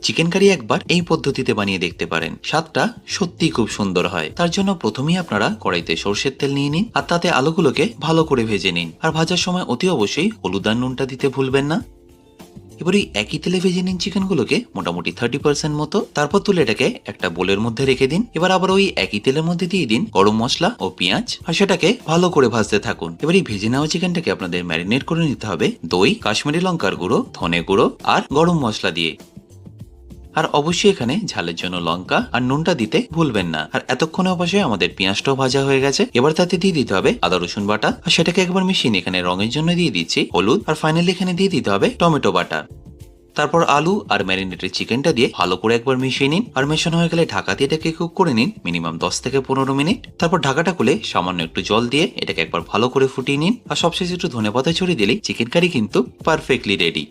Chicken curry একবার এই পদ্ধতিতে বানিয়ে দেখতে পারেন, স্বাদটা সত্যিই খুব সুন্দর হয়। তার জন্য প্রথমেই আপনারা কড়াইতে সরষের তেল নিয়ে নিন আর তাতে আলুগুলোকে ভালো করে ভেজে নিন। আর ভাজার সময় অতি অবশ্যই হলুদ আর নুনটা দিতে ভুলবেন না। এবার ওই একই তেলে ভেজে নিন চিকেনগুলোকে মোটামুটি 30% মতো। তারপর তুলে এটাকে একটা বোলের মধ্যে রেখে দিন। এবার আবার ওই একই তেলের মধ্যে দিয়ে দিন গরম মশলা ও পেঁয়াজ আর সেটাকে ভালো করে ভাজতে থাকুন। এবার এই ভেজে নেওয়া চিকেনটাকে আপনাদের ম্যারিনেট করে নিতে হবে দই, কাশ্মীরি লঙ্কার গুঁড়ো, ধনে গুঁড়ো আর গরম মশলা দিয়ে। আর অবশ্যই এখানে ঝালের জন্য লঙ্কা আর নুনটা দিতে ভুলবেন না। আর এতক্ষণে অবশ্যই আমাদের পেঁয়াজটাও ভাজা হয়ে গেছে। এবার তাতে দিয়ে দিতে হবে আদা রসুন বাটা আর সেটাকে একবার মিশিয়ে নিয়ে এখানে রঙের জন্য দিয়ে দিচ্ছি হলুদ আর ফাইনালি এখানে দিয়ে দিতে হবে টমেটো বাটা। তারপর আলু আর ম্যারিনেটেড চিকেনটা দিয়ে ভালো করে একবার মিশিয়ে নিন। আর মেশানো হয়ে গেলে ঢাকা দিয়ে এটাকে কুক করে নিন মিনিমাম 10 থেকে 15 মিনিট। তারপর ঢাকাটা খুলে সামান্য একটু জল দিয়ে এটাকে একবার ভালো করে ফুটিয়ে নিন। আর সবশেষে একটু ধনেপাতা ছড়িয়ে দিলেই চিকেন কারি কিন্তু পারফেক্টলি রেডি।